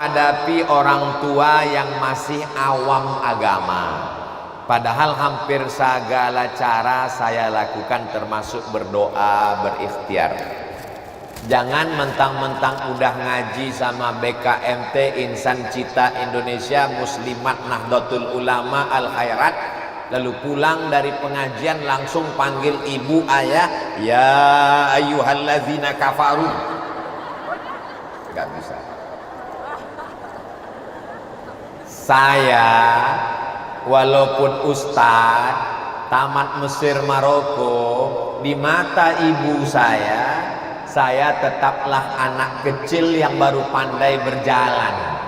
Hadapi orang tua yang masih awam agama. Padahal hampir segala cara saya lakukan termasuk berdoa, berikhtiar. Jangan mentang-mentang udah ngaji sama BKMT, Insan Cita Indonesia, Muslimat Nahdlatul Ulama Al Khairat, lalu pulang dari pengajian langsung panggil ibu ayah, ya ayyuhallazina kafaru. Gak bisa. Saya walaupun ustadz tamat Mesir Maroko, di mata ibu saya tetaplah anak kecil yang baru pandai berjalan.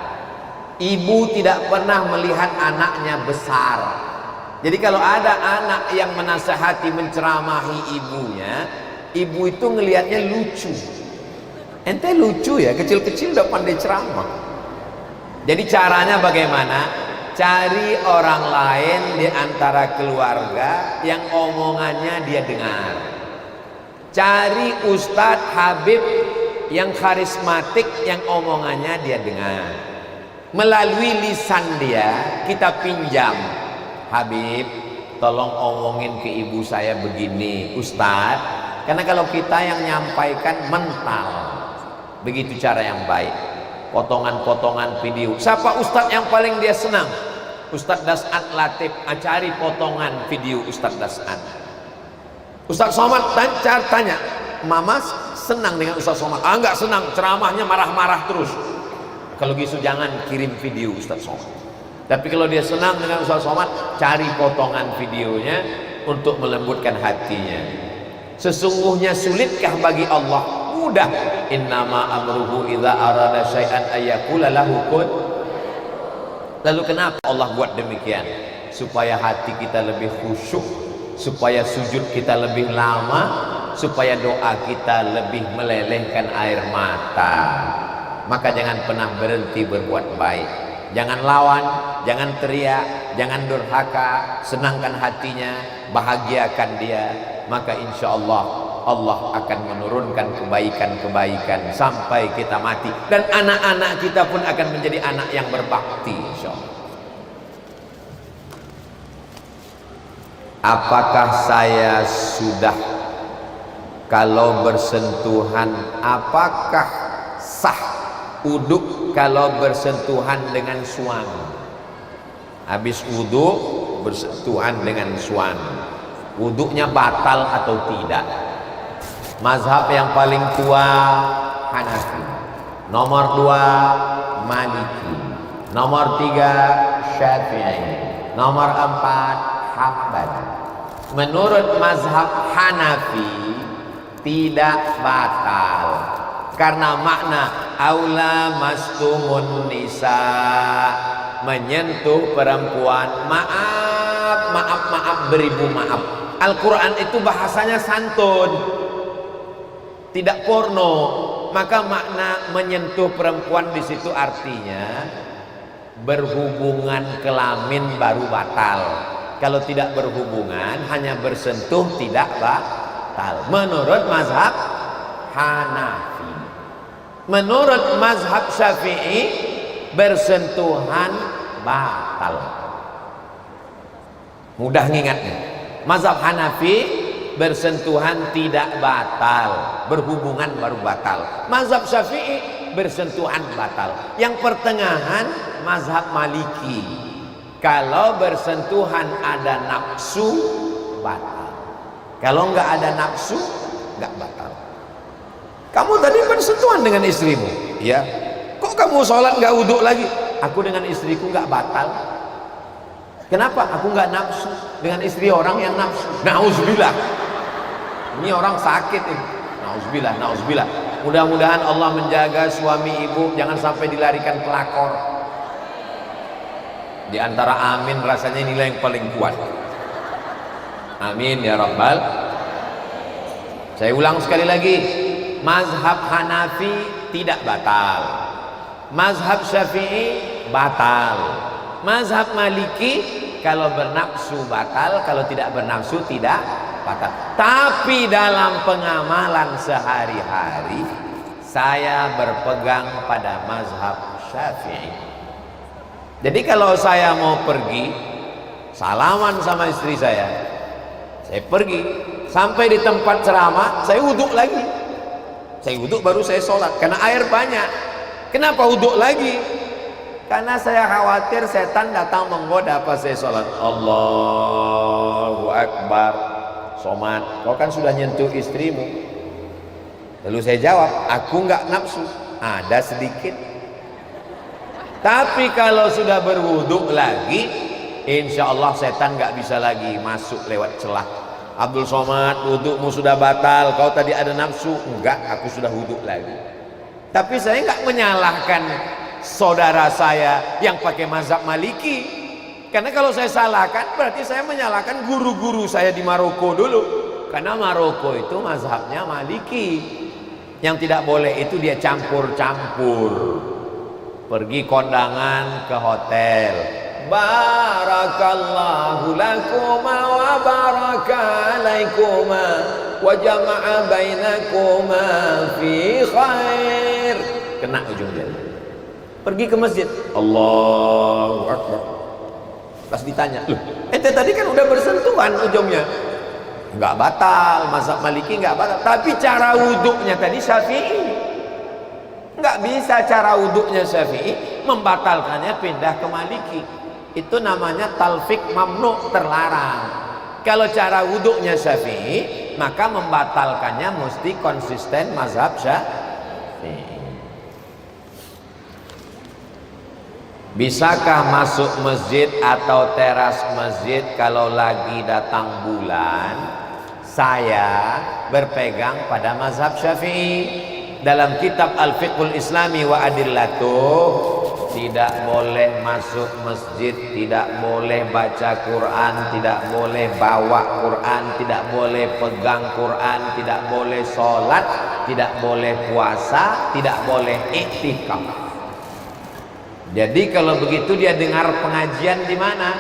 Ibu tidak pernah melihat anaknya besar. Jadi kalau ada anak yang menasehati, menceramahi ibunya, ibu itu ngelihatnya lucu. Ente lucu ya, kecil-kecil udah pandai ceramah. Jadi caranya bagaimana? Cari orang lain di antara keluarga yang omongannya dia dengar. Cari ustadz Habib yang karismatik yang omongannya dia dengar. Melalui lisan dia kita pinjam. Habib, tolong omongin ke ibu saya begini, ustadz. Karena kalau kita yang nyampaikan mental, begitu cara yang baik. Potongan-potongan video. Siapa ustadz yang paling dia senang? Ustadz Das'ad Latif. Cari potongan video Ustadz Das'ad. Ustadz Somad tanya, mama senang dengan Ustadz Somad? Enggak senang, ceramahnya marah-marah terus. Kalau gitu jangan kirim video Ustadz Somad. Tapi kalau dia senang dengan Ustadz Somad, cari potongan videonya untuk melembutkan hatinya. Sesungguhnya sulitkah bagi Allah? Mudah. Innama amruhu idza arada syai'an ayyakula lahu kun. Lalu kenapa Allah buat demikian? Supaya hati kita lebih khusyuk, supaya sujud kita lebih lama, supaya doa kita lebih melelehkan air mata. Maka jangan pernah berhenti berbuat baik. Jangan lawan, jangan teriak, jangan durhaka, senangkan hatinya, bahagiakan dia. Maka insya Allah Allah akan menurunkan kebaikan-kebaikan sampai kita mati, dan anak-anak kita pun akan menjadi anak yang berbakti insyaallah. Apakah saya sudah kalau bersentuhan, apakah sah wudhu kalau bersentuhan dengan suami? Habis wudhu bersentuhan dengan suami, wudhunya batal atau tidak? Mazhab yang paling tua Hanafi, nomor 2 Maliki, nomor 3 Syafi'i, nomor 4 Hambali. Menurut mazhab Hanafi tidak batal karena makna aula mastumun nisa, menyentuh perempuan. Maaf beribu maaf. Al-Quran itu bahasanya santun, tidak porno. Maka makna menyentuh perempuan di situ artinya berhubungan kelamin baru batal. Kalau tidak berhubungan, hanya bersentuh tidak batal. Menurut mazhab Hanafi. Menurut mazhab Syafi'i, bersentuhan batal. Mudah ngingatnya. Mazhab Hanafi bersentuhan tidak batal, berhubungan baru batal. Mazhab Syafi'i bersentuhan batal. Yang pertengahan mazhab Maliki, kalau bersentuhan ada nafsu batal, kalau nggak ada nafsu nggak batal. Kamu tadi bersentuhan dengan istrimu, ya? Kok kamu sholat nggak wudhu lagi? Aku dengan istriku nggak batal. Kenapa? Aku nggak nafsu dengan istri orang yang nafsu. Nauzubillah. Ini orang sakit ini. Nauzubillah, nauzubillah. Mudah-mudahan Allah menjaga suami ibu jangan sampai dilarikan pelakor. Di antara amin rasanya inilah yang paling kuat. Amin ya rabbal. Saya ulang sekali lagi. Mazhab Hanafi tidak batal. Mazhab Syafi'i batal. Mazhab Maliki kalau bernafsu batal, kalau tidak bernafsu tidak batal. Tapi dalam pengamalan sehari-hari saya berpegang pada mazhab Syafi'i. Jadi kalau saya mau pergi salaman sama istri saya pergi sampai di tempat ceramah, saya wudhu lagi. Saya wudhu baru saya sholat karena air banyak. Kenapa wudhu lagi? Karena saya khawatir setan datang menggoda pas saya sholat. Allahu Akbar. Somat, kau kan sudah nyentuh istrimu. Lalu saya jawab, aku nggak nafsu, ada sedikit. Tapi kalau sudah berwudhu lagi, insya Allah setan nggak bisa lagi masuk lewat celah. Abdul Somad, wudhumu sudah batal, kau tadi ada nafsu. Enggak, aku sudah wudhu lagi. Tapi saya nggak menyalahkan saudara saya yang pakai mazhab Maliki. Karena kalau saya salahkan berarti saya menyalahkan guru-guru saya di Maroko dulu. Karena Maroko itu mazhabnya Maliki. Yang tidak boleh itu dia campur-campur. Pergi kondangan ke hotel, barakallahu lakuma wa baraka alaikuma wa jama'a bainakuma fi khair. Kena ujungnya. Pergi ke masjid, Allahu Akbar. Pas ditanya, loh, ente tadi kan udah bersentuhan ujungnya. Enggak batal, mazhab Maliki enggak batal. Tapi cara wuduknya tadi Syafi'i. Enggak bisa cara wuduknya Syafi'i membatalkannya pindah ke Maliki. Itu namanya talfik mamnu, terlarang. Kalau cara wuduknya Syafi'i, maka membatalkannya mesti konsisten mazhab Syafi'i. Bisakah masuk masjid atau teras masjid kalau lagi datang bulan? Saya berpegang pada mazhab Syafi'i. Dalam kitab Al-Fiqhul Islami wa Adillatuh, tidak boleh masuk masjid, tidak boleh baca Quran, tidak boleh bawa Quran, tidak boleh pegang Quran, tidak boleh sholat, tidak boleh puasa, tidak boleh iktikaf. Jadi kalau begitu dia dengar pengajian di mana?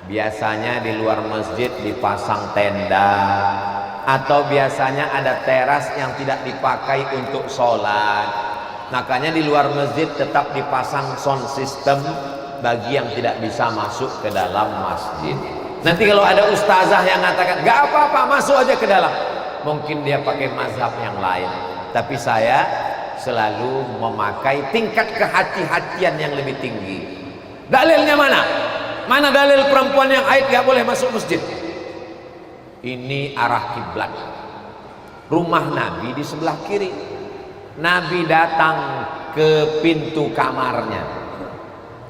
Biasanya di luar masjid dipasang tenda, atau biasanya ada teras yang tidak dipakai untuk sholat. Makanya di luar masjid tetap dipasang sound system bagi yang tidak bisa masuk ke dalam masjid. Nanti kalau ada ustazah yang mengatakan gak apa-apa, masuk aja ke dalam, mungkin dia pakai mazhab yang lain. Tapi saya selalu memakai tingkat kehati-hatian yang lebih tinggi. Dalilnya mana? Mana dalil perempuan yang haid gak boleh masuk masjid? Ini arah kiblat. Rumah Nabi di sebelah kiri. Nabi datang ke pintu kamarnya.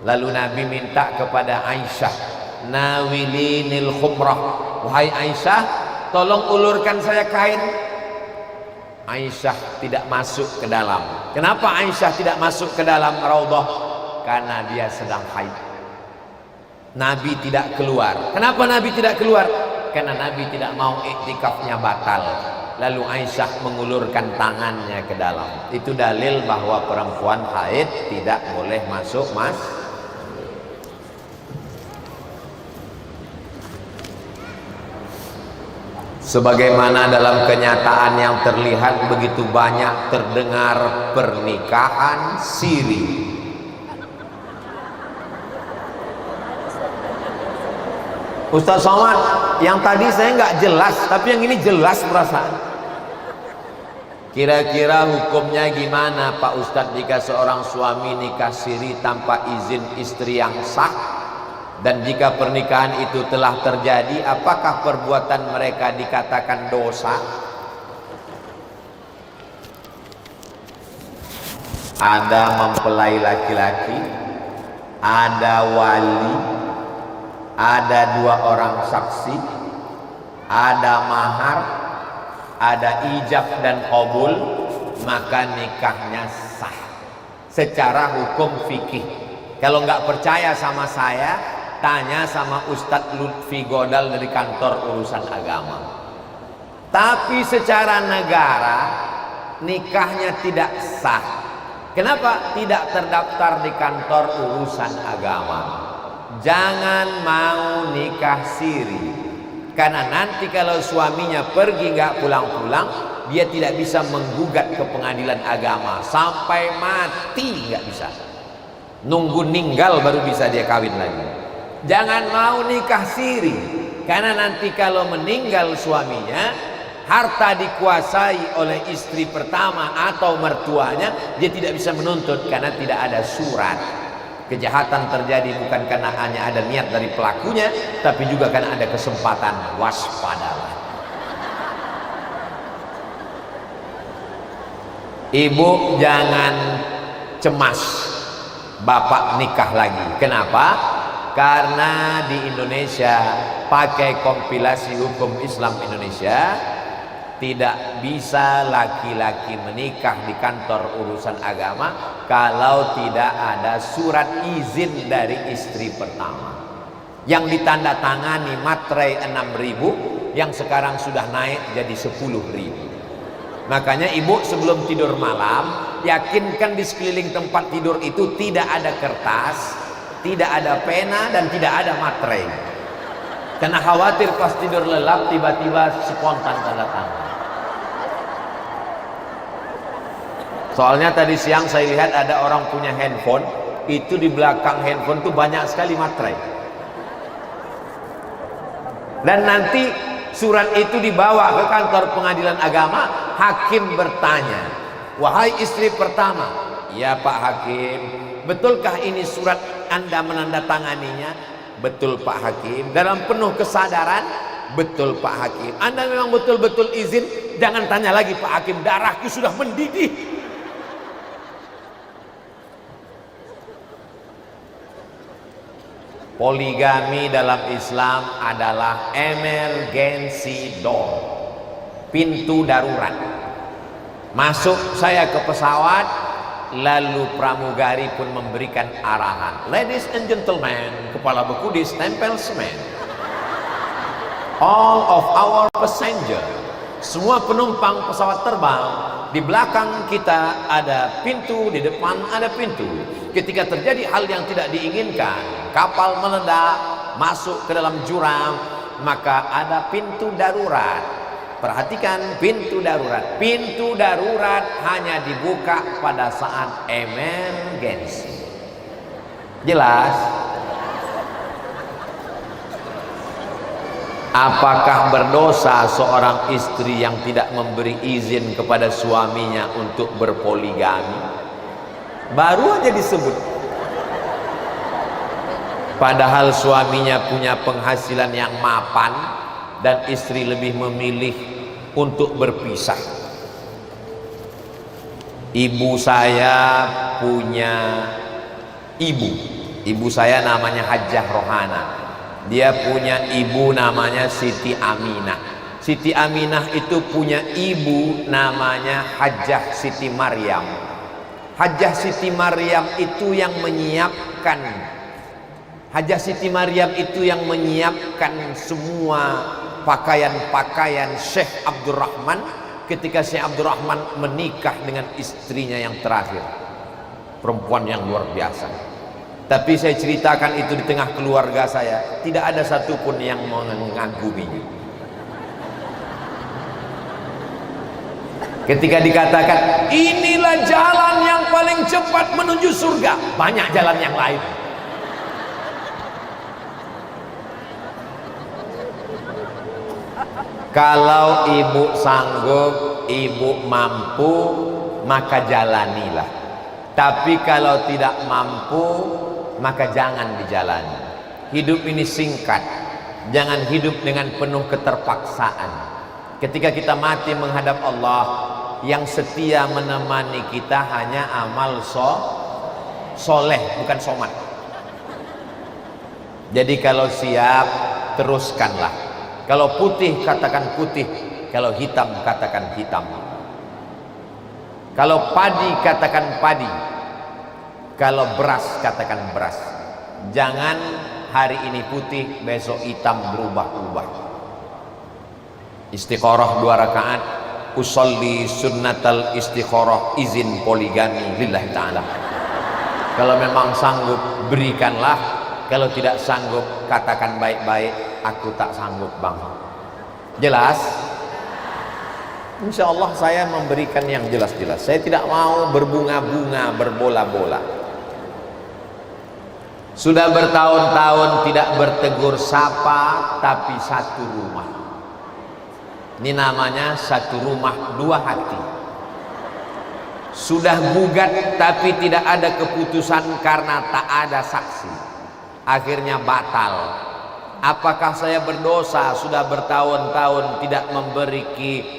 Lalu Nabi minta kepada Aisyah, nawilinil khumrah. Wahai Aisyah, tolong ulurkan saya kain. Aisyah tidak masuk ke dalam. Kenapa Aisyah tidak masuk ke dalam raudhah? Karena dia sedang haid. Nabi tidak keluar. Kenapa Nabi tidak keluar? Karena Nabi tidak mau iktikafnya batal. Lalu Aisyah mengulurkan tangannya ke dalam. Itu dalil bahwa perempuan haid tidak boleh masuk Sebagaimana dalam kenyataan yang terlihat begitu banyak terdengar pernikahan siri. Ustaz Somad, yang tadi saya nggak jelas, tapi yang ini jelas perasaan. Kira-kira hukumnya gimana Pak Ustadz jika seorang suami nikah siri tanpa izin istri yang sah? Dan jika pernikahan itu telah terjadi, apakah perbuatan mereka dikatakan dosa? Ada mempelai laki-laki, ada wali, ada 2 orang saksi, ada mahar, ada ijab dan qabul, maka nikahnya sah secara hukum fikih. Kalau nggak percaya sama saya, tanya sama Ustadz Lutfi Godal dari kantor urusan agama. Tapi secara negara nikahnya tidak sah. Kenapa? Tidak terdaftar di kantor urusan agama. Jangan mau nikah siri, karena nanti kalau suaminya pergi nggak pulang-pulang, dia tidak bisa menggugat ke pengadilan agama sampai mati, nggak bisa. Nunggu ninggal baru bisa dia kawin lagi. Jangan mau nikah siri, karena nanti kalau meninggal suaminya, harta dikuasai oleh istri pertama atau mertuanya, dia tidak bisa menuntut karena tidak ada surat. Kejahatan terjadi bukan karena hanya ada niat dari pelakunya, tapi juga karena ada kesempatan. Waspadalah. Ibu jangan cemas bapak nikah lagi. Kenapa? Karena di Indonesia pakai kompilasi hukum Islam Indonesia, tidak bisa laki-laki menikah di kantor urusan agama kalau tidak ada surat izin dari istri pertama yang ditandatangani materai 6.000 yang sekarang sudah naik jadi 10.000. Makanya ibu sebelum tidur malam yakinkan di sekeliling tempat tidur itu tidak ada kertas, tidak ada pena, dan tidak ada materai, karena khawatir pas tidur lelap tiba-tiba spontan tanda tangan. Soalnya tadi siang saya lihat ada orang punya handphone, itu di belakang handphone tuh banyak sekali materai, dan nanti surat itu dibawa ke kantor pengadilan agama. Hakim bertanya, wahai istri pertama, ya Pak Hakim, betulkah ini surat Anda menandatanganinya? Betul Pak Hakim. Dalam penuh kesadaran? Betul Pak Hakim. Anda memang betul-betul izin? Jangan tanya lagi Pak Hakim, darahku sudah mendidih. Poligami dalam Islam adalah emergency door, pintu darurat. Masuk saya ke pesawat, lalu pramugari pun memberikan arahan, ladies and gentlemen, kepala beku ditempel semen, all of our passenger, semua penumpang pesawat terbang, di belakang kita ada pintu, di depan ada pintu. Ketika terjadi hal yang tidak diinginkan, kapal meledak, masuk ke dalam jurang, maka ada pintu darurat. Perhatikan pintu darurat. Pintu darurat hanya dibuka pada saat emergensi. Jelas? Apakah berdosa seorang istri yang tidak memberi izin kepada suaminya untuk berpoligami? Baru aja disebut. Padahal suaminya punya penghasilan yang mapan dan istri lebih memilih untuk berpisah. Ibu saya punya ibu saya namanya Hajjah Rohana. Dia punya ibu namanya Siti Aminah. Siti Aminah itu punya ibu namanya Hajjah Siti Maryam. Hajjah Siti Maryam itu yang menyiapkan semua pakaian-pakaian Syekh Abdurrahman ketika Syekh Abdurrahman menikah dengan istrinya yang terakhir, perempuan yang luar biasa. Tapi saya ceritakan itu di tengah keluarga saya, tidak ada satupun yang mengaguminya. Ketika dikatakan inilah jalan yang paling cepat menuju surga, banyak jalan yang lain. Kalau ibu sanggup, ibu mampu, maka jalanilah. Tapi kalau tidak mampu, maka jangan dijalani. Hidup ini singkat, jangan hidup dengan penuh keterpaksaan. Ketika kita mati menghadap Allah, yang setia menemani kita hanya amal soleh, bukan somat. Jadi kalau siap, teruskanlah. Kalau putih, katakan putih. Kalau hitam, katakan hitam. Kalau padi, katakan padi. Kalau beras, katakan beras. Jangan hari ini putih, besok hitam, berubah-ubah. Istikharah 2 rakaat, usolli sunnatal istikharah, izin poligami lillahi ta'ala. Kalau memang sanggup, berikanlah. Kalau tidak sanggup, katakan baik-baik, aku tak sanggup bang. Jelas? Insya Allah saya memberikan yang jelas-jelas. Saya tidak mau berbunga-bunga, berbola-bola. Sudah bertahun-tahun tidak bertegur sapa, tapi satu rumah. Ini namanya satu rumah dua hati. Sudah gugat tapi tidak ada keputusan karena tak ada saksi. Akhirnya batal. Apakah saya berdosa sudah bertahun-tahun tidak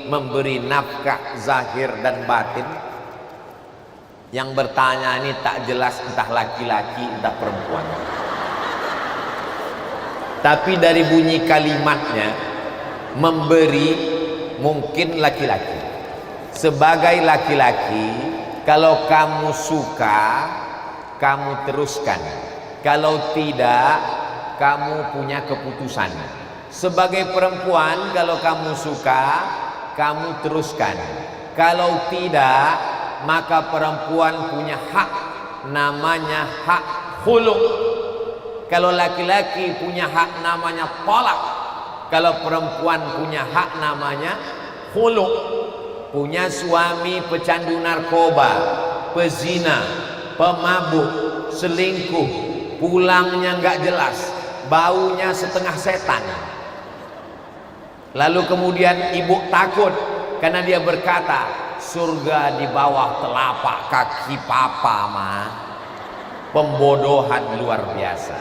memberi nafkah zahir dan batin? Yang bertanya ini tak jelas entah laki-laki entah perempuan. Tapi dari bunyi kalimatnya, memberi mungkin laki-laki. Sebagai laki-laki, kalau kamu suka, kamu teruskan. Kalau tidak, kamu punya keputusan. Sebagai perempuan, kalau kamu suka, kamu teruskan. Kalau tidak, maka perempuan punya hak, namanya hak khulu'. Kalau laki-laki punya hak namanya tolak. Kalau perempuan punya hak namanya khulu'. Punya suami pecandu narkoba, pezina, pemabuk, selingkuh, pulangnya nggak jelas, baunya setengah setan. Lalu kemudian ibu takut karena dia berkata, surga di bawah telapak kaki papa mah. Pembodohan luar biasa.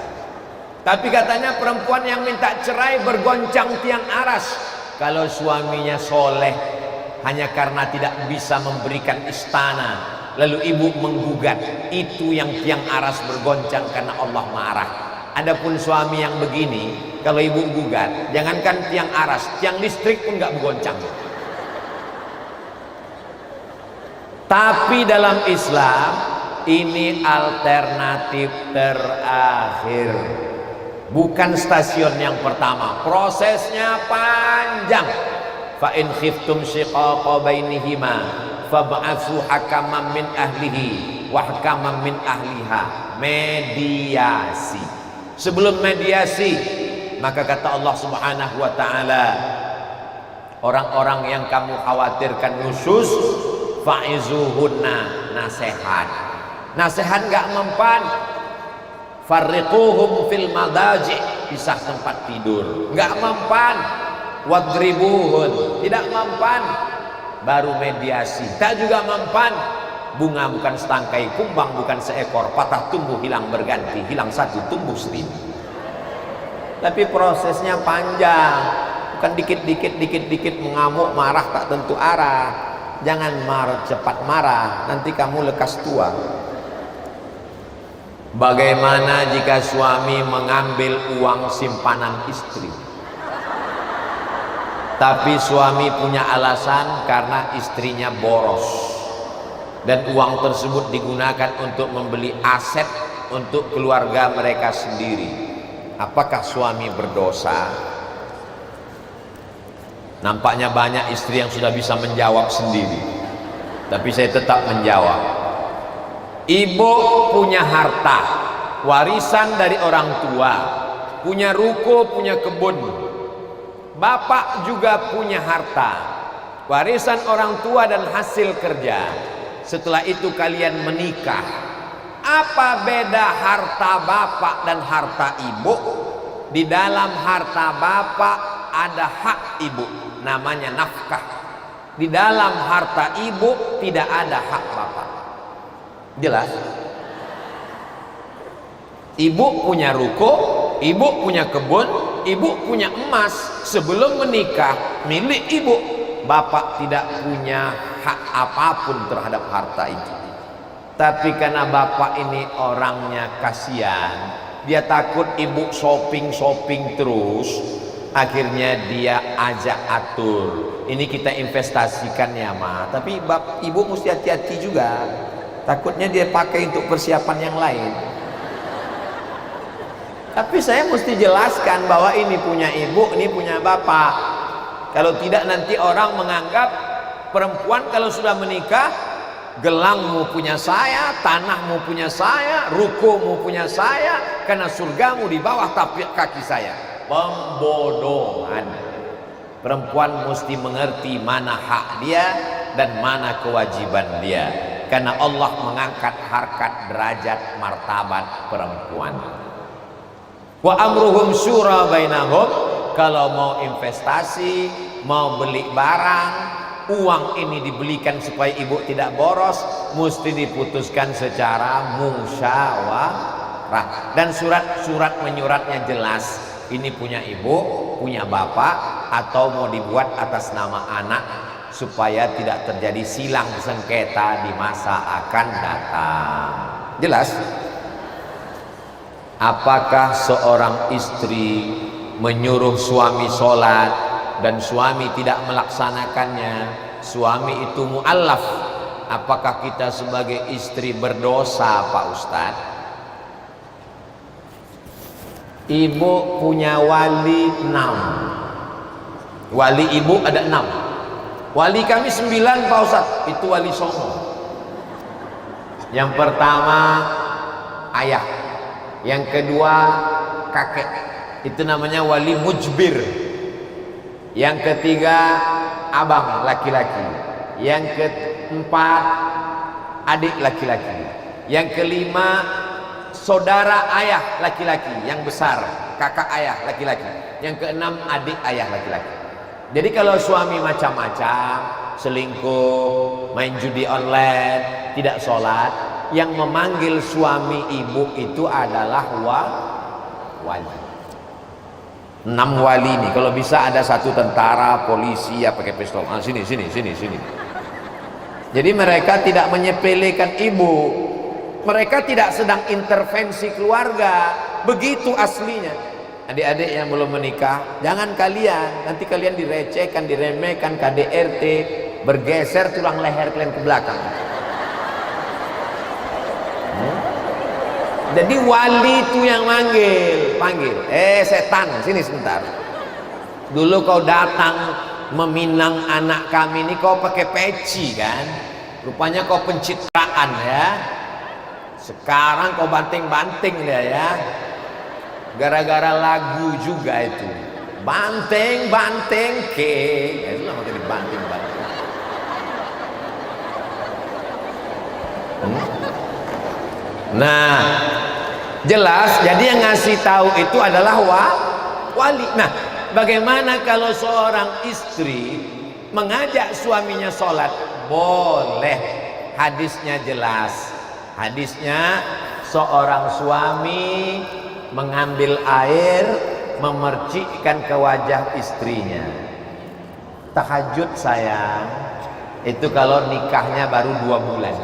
Tapi katanya perempuan yang minta cerai bergoncang tiang aras kalau suaminya soleh, hanya karena tidak bisa memberikan istana, lalu ibu menggugat, itu yang tiang aras bergoncang karena Allah marah. Adapun suami yang begini, kalau ibu gugat, jangankan tiang aras, tiang listrik pun nggak bergoncang. Tapi dalam Islam ini alternatif terakhir, bukan stasiun yang pertama. Prosesnya panjang. Fa in khiftum shiqaqa bainihima fab'atsu hakaman min ahlihi wa hakaman min ahliha. Mediasi. Sebelum mediasi, maka kata Allah Subhanahu wa taala, orang-orang yang kamu khawatirkan nusyuz, fa'izuhunna, nasihat. Nasihat enggak mempan. Farriquhum fil madaji, pisah tempat tidur, enggak mempan. Wadribuhun, tidak mempan. Baru mediasi, tak juga mempan. Bunga bukan setangkai, kumbang bukan seekor, patah tumbuh hilang berganti, hilang satu tumbuh seribu. Tapi prosesnya panjang, bukan dikit-dikit mengamuk marah tak tentu arah. Jangan marah, cepat marah, nanti kamu lekas tua. Bagaimana jika suami mengambil uang simpanan istri? Tapi suami punya alasan karena istrinya boros, dan uang tersebut digunakan untuk membeli aset untuk keluarga mereka sendiri. Apakah suami berdosa? Nampaknya banyak istri yang sudah bisa menjawab sendiri, tapi saya tetap menjawab. Ibu punya harta, warisan dari orang tua, punya ruko, punya kebun. Bapak juga punya harta, warisan orang tua dan hasil kerja. Setelah itu kalian menikah. Apa beda harta bapak dan harta ibu? Di dalam harta bapak ada hak ibu, namanya nafkah. Di dalam harta ibu tidak ada hak bapak. Jelas? Ibu punya ruko, ibu punya kebun, ibu punya emas. Sebelum menikah milik ibu. Bapak tidak punya hak apapun terhadap harta itu. Tapi karena bapak ini orangnya kasihan, dia takut ibu shopping terus, akhirnya dia ajak atur, ini kita investasikan ya ma, tapi ibu mesti hati-hati juga, takutnya dia pakai untuk persiapan yang lain. Tapi saya mesti jelaskan bahwa ini punya ibu, ini punya bapak. Kalau tidak nanti orang menganggap perempuan kalau sudah menikah, gelangmu punya saya, tanahmu punya saya, rukomu punya saya, karena surgamu di bawah tapak kaki saya. Pembodohan. Perempuan mesti mengerti mana hak dia dan mana kewajiban dia, karena Allah mengangkat harkat, derajat, martabat perempuan. Wa amruhum syura bainahum. Kalau mau investasi, mau beli barang, uang ini dibelikan supaya ibu tidak boros, mesti diputuskan secara musyawarah, dan surat menyuratnya jelas. Ini punya ibu, punya bapak, atau mau dibuat atas nama anak, supaya tidak terjadi silang sengketa di masa akan datang. Jelas? Apakah seorang istri menyuruh suami sholat dan suami tidak melaksanakannya, suami itu mu'allaf, apakah kita sebagai istri berdosa, Pak Ustadz? Ibu punya wali 6. Wali ibu ada 6. Wali kami 9, Pak Ustadz. Itu wali songo. Yang pertama ayah, yang kedua kakek, itu namanya wali mujbir. Yang ketiga abang laki-laki. Yang keempat adik laki-laki. Yang kelima saudara ayah laki-laki yang besar, kakak ayah laki-laki. Yang keenam adik ayah laki-laki. Jadi kalau suami macam-macam, selingkuh, main judi online, tidak sholat, yang memanggil suami ibu itu adalah wali. 6 wali nih. Kalau bisa ada 1 tentara, polisi ya pakai pistol. Sini. Jadi mereka tidak menyepelekan ibu. Mereka tidak sedang intervensi keluarga. Begitu aslinya. Adik-adik yang belum menikah, jangan kalian, nanti kalian direcehkan, diremehkan, KDRT, bergeser tulang leher kalian ke belakang. Jadi wali itu yang panggil, setan, sini sebentar. Dulu kau datang meminang anak kami ini, kau pakai peci kan? Rupanya kau pencitraan ya. Sekarang kau banting-banting dia ya. Gara-gara lagu juga itu. Banteng ke. Itu lah makanya dibanting-banting. Nah, jelas. Jadi yang ngasih tahu itu adalah wali. Nah, bagaimana kalau seorang istri mengajak suaminya sholat? Boleh. Hadisnya jelas. Hadisnya seorang suami mengambil air, memercikkan ke wajah istrinya. Tahajud sayang. Itu kalau nikahnya baru 2 bulan.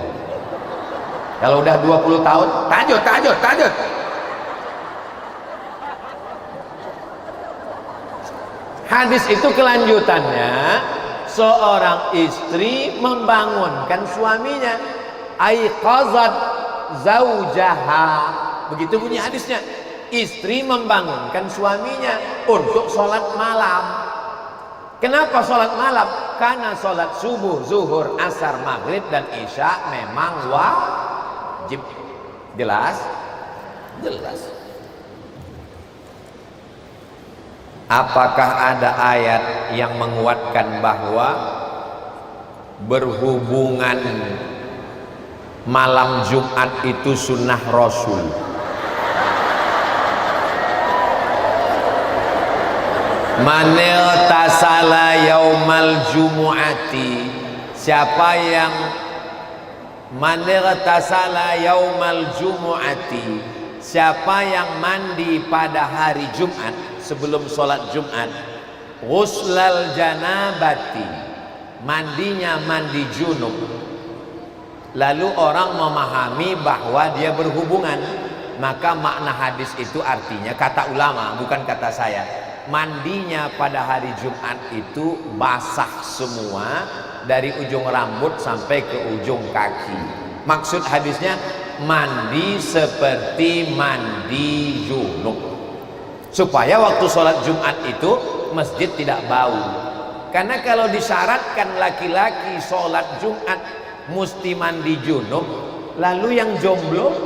Kalau udah 20 tahun, tahajud. Hadis itu kelanjutannya, seorang istri membangunkan suaminya. Aiqazat zaujaha. Begitu bunyi hadisnya. Istri membangunkan suaminya untuk sholat malam. Kenapa sholat malam? Karena sholat subuh, zuhur, asar, maghrib, dan isya memang wajib. Jelas? Jelas. Apakah ada ayat yang menguatkan bahwa berhubungan malam Jumat itu sunnah Rasul? Manil tasala yaumal jumu'ati, siapa yang manil tasala yaumal jumu'ati, siapa yang mandi pada hari Jumat sebelum sholat Jumat, ghuslal janabati, mandinya mandi junub, lalu orang memahami bahwa dia berhubungan, maka makna hadis itu artinya, kata ulama bukan kata saya, mandinya pada hari Jumat itu basah semua dari ujung rambut sampai ke ujung kaki. Maksud hadisnya mandi seperti mandi junub, supaya waktu sholat Jumat itu masjid tidak bau. Karena kalau disyaratkan laki-laki sholat Jumat mesti mandi junub, lalu yang jomblo,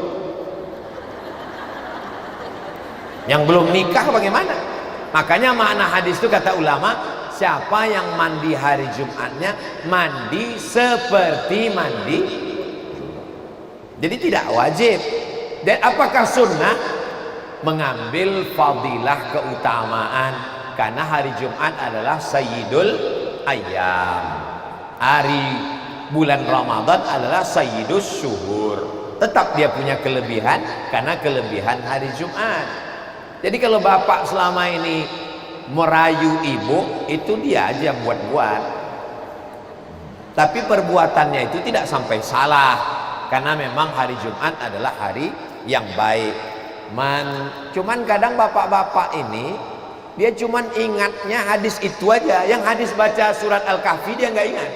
yang belum nikah bagaimana? Makanya makna hadis itu kata ulama, siapa yang mandi hari Jumatnya mandi seperti mandi. Jadi tidak wajib. Dan apakah sunnah? Mengambil fadilah keutamaan, karena hari Jumat adalah Sayyidul Ayyam. Hari bulan Ramadan adalah Sayyidus Syuhur. Tetap dia punya kelebihan karena kelebihan hari Jumat. Jadi kalau bapak selama ini merayu ibu, itu dia aja buat-buat. Tapi perbuatannya itu tidak sampai salah, karena memang hari Jumat adalah hari yang baik. Cuman kadang bapak-bapak ini dia cuman ingatnya hadis itu aja. Yang hadis baca surat Al-Kahfi dia nggak ingat.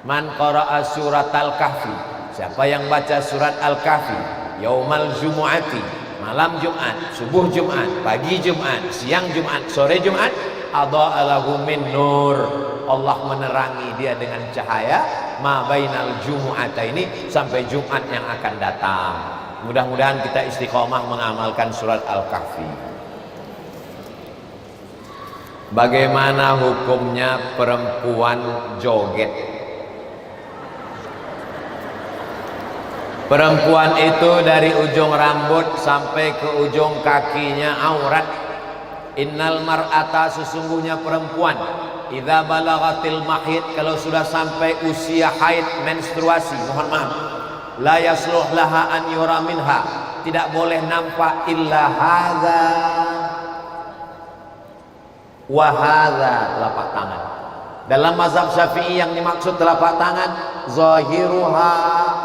Man qara'a surat Al-Kahfi, siapa yang baca surat Al-Kahfi yaumal jumu'ati, malam Jumat, subuh Jumat, pagi Jumat, siang Jumat, sore Jumat, adha'a lahu min nur, Allah menerangi dia dengan cahaya ma bainal jumu'ataini, sampai Jumat yang akan datang. Mudah-mudahan kita istiqomah mengamalkan surat Al-Kahfi. Bagaimana hukumnya perempuan joget? Perempuan itu dari ujung rambut sampai ke ujung kakinya aurat. Innal mar'ata, sesungguhnya perempuan, idza balagatil mahid, kalau sudah sampai usia haid menstruasi, mohon maaf, la yasluh laha an yura minha, tidak boleh nampak illa hadza wa hadza, telapak tangan. Dalam mazhab Syafi'i yang dimaksud telapak tangan zahiruha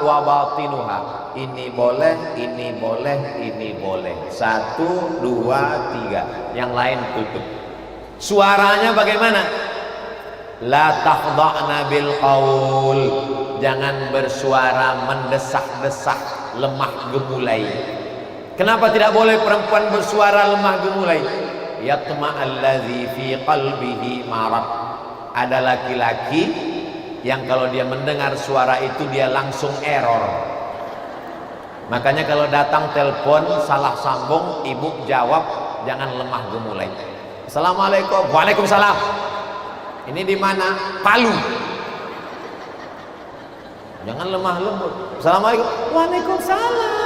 wa batinuha, ini boleh, ini boleh, ini boleh, 1, 2, 3, yang lain tutup. Suaranya bagaimana? La takhda'na bil qaul, jangan bersuara mendesak-desak, lemah gemulai. Kenapa tidak boleh perempuan bersuara lemah gemulai? Yatma'alladzi fi qalbihi marad, ada laki-laki yang kalau dia mendengar suara itu dia langsung error. Makanya kalau datang telepon salah sambung, ibu jawab jangan lemah gemulai. Assalamualaikum. Waalaikumsalam. Ini di mana? Palu. Jangan lemah lembut. Assalamualaikum. Waalaikumsalam.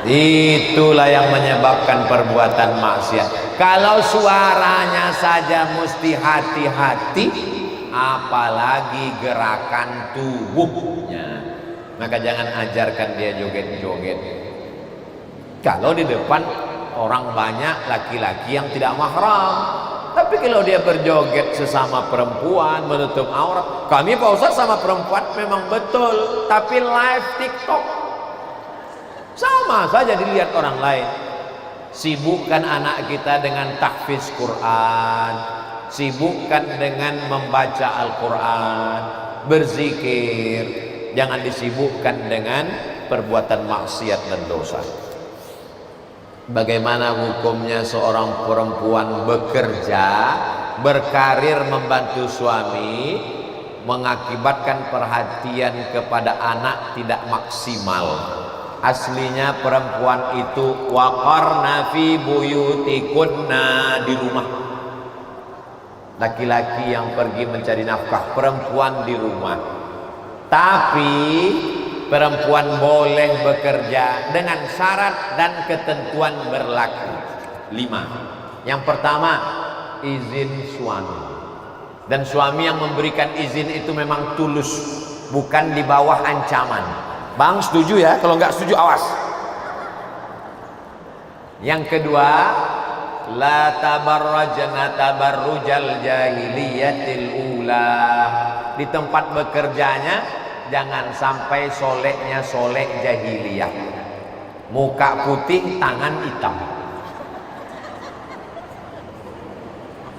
Itulah yang menyebabkan perbuatan maksiat. Kalau suaranya saja mesti hati-hati, apalagi gerakan tubuhnya. Maka jangan ajarkan dia joget-joget. Kalau di depan orang banyak laki-laki yang tidak mahram. Tapi kalau dia berjoget sesama perempuan, menutup aurat, kami Pak Ustaz sama perempuan memang betul, tapi live TikTok sama saja dilihat orang lain. Sibukkan anak kita dengan tahfiz Quran, sibukkan dengan membaca Al-Quran, berzikir. Jangan disibukkan dengan perbuatan maksiat dan dosa. Bagaimana hukumnya seorang perempuan bekerja, berkarir membantu suami, mengakibatkan perhatian kepada anak tidak maksimal? Aslinya perempuan itu waqarna fi buyutikunna, di rumah. Laki-laki yang pergi mencari nafkah, perempuan di rumah. Tapi perempuan boleh bekerja dengan syarat dan ketentuan berlaku 5. Yang pertama, izin suami. Dan suami yang memberikan izin itu memang tulus, bukan di bawah ancaman. Bang, setuju ya? Kalau nggak setuju awas. Yang kedua, la tabarrajna tabarrujal jahiliyatil ula. Di tempat bekerjanya jangan sampai soleknya solek jahiliyah. Muka putih, tangan hitam.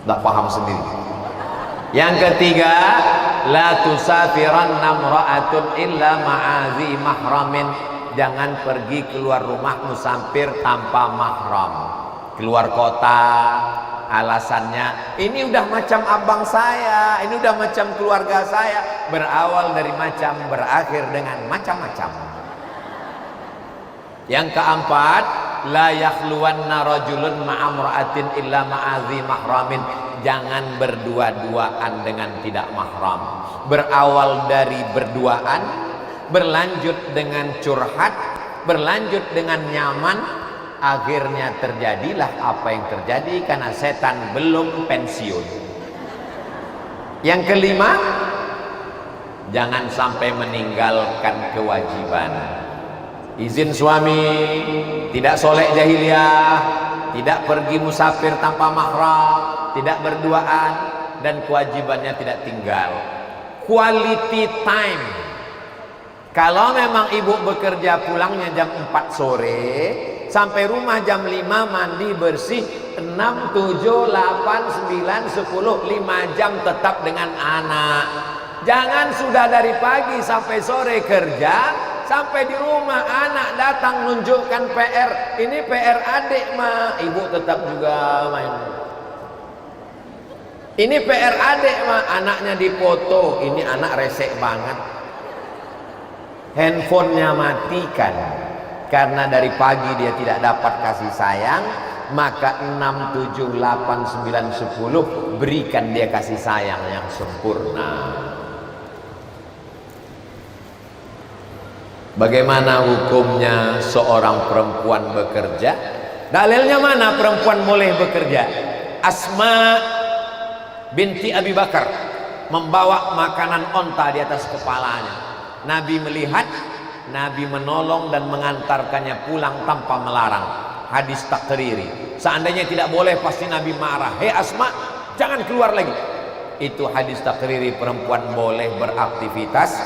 Nggak paham sendiri. Yang ketiga, la tusafiranna imra'atun illa ma'azi mahramin, jangan pergi keluar rumah musafir tanpa mahram. Keluar kota, alasannya ini udah macam abang saya, ini udah macam keluarga saya. Berawal dari macam, berakhir dengan macam-macam. Yang keempat, la yakhluwanna rajulun ma'amra'atin illa ma'adhi mahramin. Jangan berdua-duaan dengan tidak mahram. Berawal dari berduaan, berlanjut dengan curhat, berlanjut dengan nyaman, akhirnya terjadilah apa yang terjadi karena setan belum pensiun. Yang kelima, jangan sampai meninggalkan kewajiban. Izin suami, tidak soleh jahiliyah, tidak pergi musafir tanpa mahram, tidak berduaan, dan kewajibannya tidak tinggal. Quality time. Kalau memang ibu bekerja pulangnya jam 4 sore, sampai rumah jam 5 mandi bersih, 6, 7, 8, 9, 10, 5 jam tetap dengan anak. Jangan sudah dari pagi sampai sore kerja, sampai di rumah anak datang nunjukkan PR. Ini PR adik mah, ibu tetap juga main. Ini PR adik mah, anaknya dipoto. Ini anak resek banget. Handphonenya matikan. Karena dari pagi dia tidak dapat kasih sayang, maka 6, 7, 8, 9, 10 berikan dia kasih sayang yang sempurna. Bagaimana hukumnya seorang perempuan bekerja? Dalilnya mana perempuan boleh bekerja? Asma binti Abi Bakar membawa makanan onta di atas kepalanya. Nabi melihat, Nabi menolong dan mengantarkannya pulang tanpa melarang. Hadis takriri. Seandainya tidak boleh pasti Nabi marah. Hei Asma, jangan keluar lagi. Itu hadis takriri, perempuan boleh beraktivitas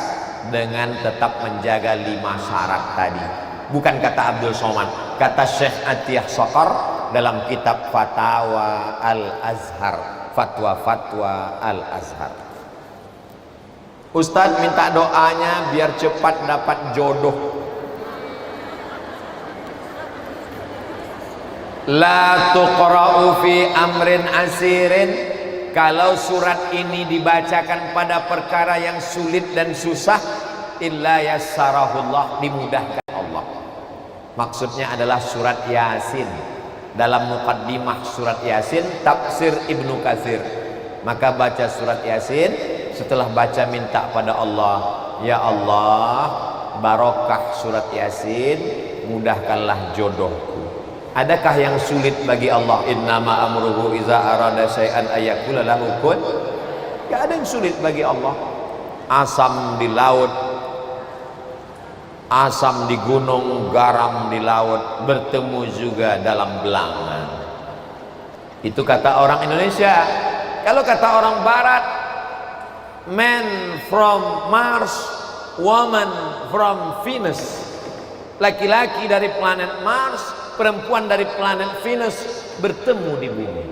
dengan tetap menjaga 5 syarat tadi. Bukan kata Abdul Somad, kata Syekh Atiyah Sokor dalam kitab Fatwa Al-Azhar. Fatwa Al-Azhar. Ustadz minta doanya biar cepat dapat jodoh. La tuqra'u fi amrin asirin. Kalau surat ini dibacakan pada perkara yang sulit dan susah, illa yassarahullah, dimudahkan Allah. Maksudnya adalah surat Yasin. Dalam muqaddimah surat Yasin, tafsir Ibnu Katsir. Maka baca surat Yasin, setelah baca minta pada Allah, ya Allah, barokah surat Yasin, mudahkanlah jodohku. Adakah yang sulit bagi Allah? Innama amruhu iza arada syai'an ayyakula lahu kun. Gak ada yang sulit bagi Allah. Asam di laut, asam di gunung, garam di laut, bertemu juga dalam belangan. Itu kata orang Indonesia. Kalau kata orang Barat, man from Mars, woman from Venus. Laki-laki dari planet Mars, perempuan dari planet Venus bertemu di bumi.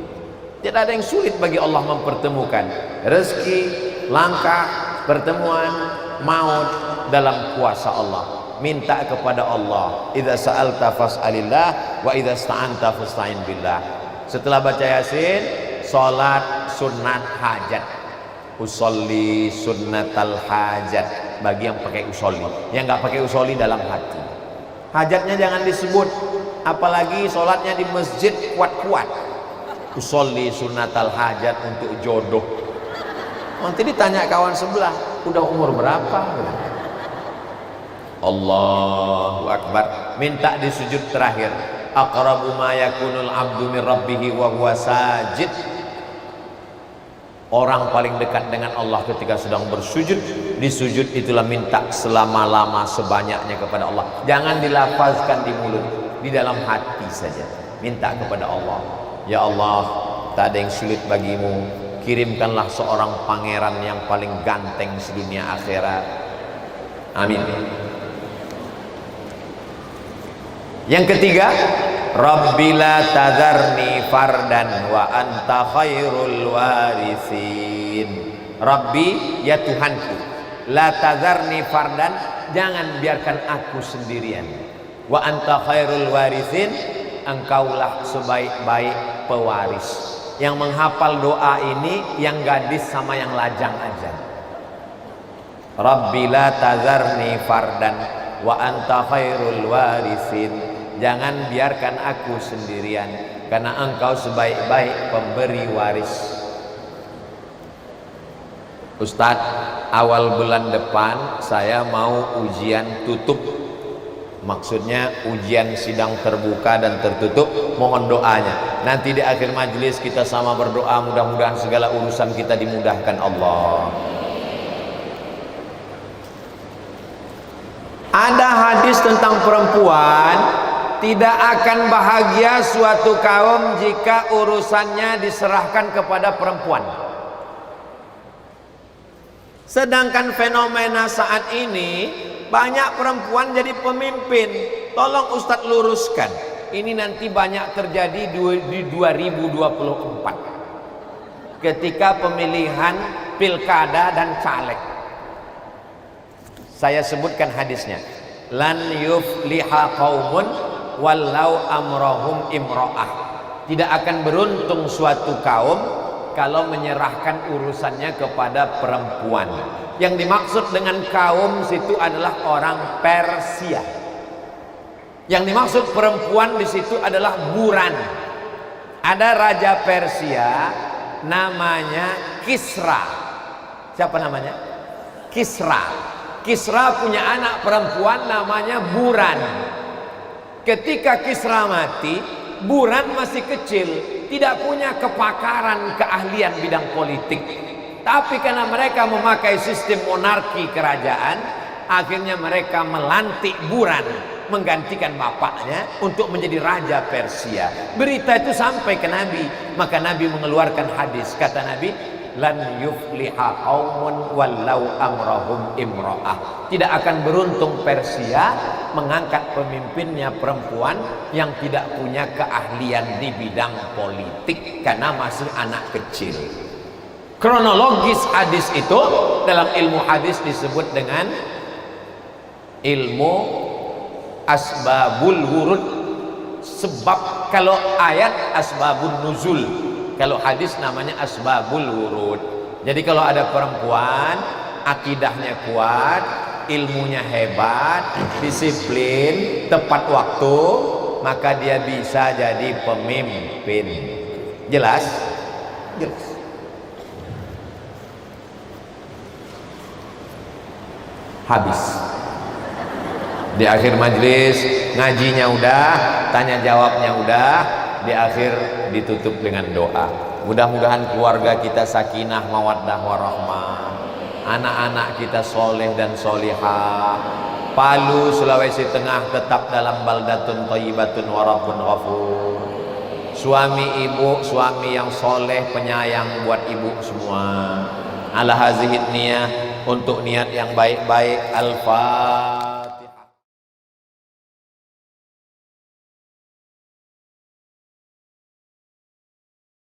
Tidak ada yang sulit bagi Allah mempertemukan. Rezeki, langkah, pertemuan, maut dalam kuasa Allah. Minta kepada Allah. Idza sa'alta fas'alillah wa idza sta'anta fasta'in billah. Setelah baca Yasin, salat sunat hajat. Usolli sunnatal hajat. Bagi yang pakai usolli. Yang nggak pakai usolli dalam hati. Hajatnya jangan disebut, apalagi sholatnya di masjid kuat-kuat. Usolli sunnatal hajat, untuk jodoh. Nanti ditanya kawan sebelah, udah umur berapa? Allahu Akbar. Minta di sujud terakhir. Aqrabu ma yakunul abdu min rabbihi wa huwa sajid. Orang paling dekat dengan Allah ketika sedang bersujud. Di sujud itulah minta selama-lama sebanyaknya kepada Allah. Jangan dilafazkan di mulut, di dalam hati saja. Minta kepada Allah. Ya Allah, tak ada yang sulit bagimu. Kirimkanlah seorang pangeran yang paling ganteng sedunia akhirat. Amin. Yang ketiga, Rabbi la tadharni fardan wa anta khairul warisin. Rabbi, ya Tuhanku, la tadharni fardan, jangan biarkan aku sendirian. Wa anta khairul warisin, engkaulah sebaik-baik pewaris. Yang menghafal doa ini yang gadis sama yang lajang aja. Rabbi la tadharni fardan wa anta khairul warisin. Jangan biarkan aku sendirian, karena engkau sebaik-baik pemberi waris. Ustadz, awal bulan depan saya mau ujian tutup. Maksudnya ujian sidang terbuka dan tertutup. Mohon doanya. Nanti di akhir majelis kita sama berdoa, mudah-mudahan segala urusan kita dimudahkan Allah. Ada hadis tentang perempuan, tidak akan bahagia suatu kaum jika urusannya diserahkan kepada perempuan. Sedangkan fenomena saat ini banyak perempuan jadi pemimpin. Tolong Ustadz luruskan. Ini nanti banyak terjadi di 2024 ketika pemilihan pilkada dan caleg. Saya sebutkan hadisnya. Lan yufliha qaumun walau amrohum imro'ah. Tidak akan beruntung suatu kaum kalau menyerahkan urusannya kepada perempuan. Yang dimaksud dengan kaum situ adalah orang Persia. Yang dimaksud perempuan di situ adalah buran. Ada raja Persia namanya Kisra. Siapa namanya? Kisra. Kisra punya anak perempuan namanya Buran. Ketika Kisra mati, Buran masih kecil, tidak punya kepakaran keahlian bidang politik. Tapi karena mereka memakai sistem monarki kerajaan, akhirnya mereka melantik Buran menggantikan bapaknya untuk menjadi raja Persia. Berita itu sampai ke Nabi, maka Nabi mengeluarkan hadis. Kata Nabi, lan yufliha qaumun walau amrahum imro'ah. Tidak akan beruntung Persia mengangkat pemimpinnya perempuan yang tidak punya keahlian di bidang politik karena masih anak kecil. Kronologis hadis itu dalam ilmu hadis disebut dengan ilmu asbabul wurud. Sebab kalau ayat asbabun nuzul, kalau hadis namanya asbabul wurud. Jadi kalau ada perempuan akidahnya kuat, ilmunya hebat, disiplin, tepat waktu, maka dia bisa jadi pemimpin. Jelas? Jelas. Habis. Di akhir majelis ngajinya udah, tanya jawabnya udah, di akhir ditutup dengan doa. Mudah-mudahan keluarga kita sakinah mawaddah warahmah, anak-anak kita soleh dan solihah. Palu Sulawesi Tengah tetap dalam baldatun thayyibatun wa rabbun ghafur. Suami ibu, suami yang soleh penyayang buat ibu semua. Ala hazihi niyah, untuk niat yang baik-baik. Al-Fatihah.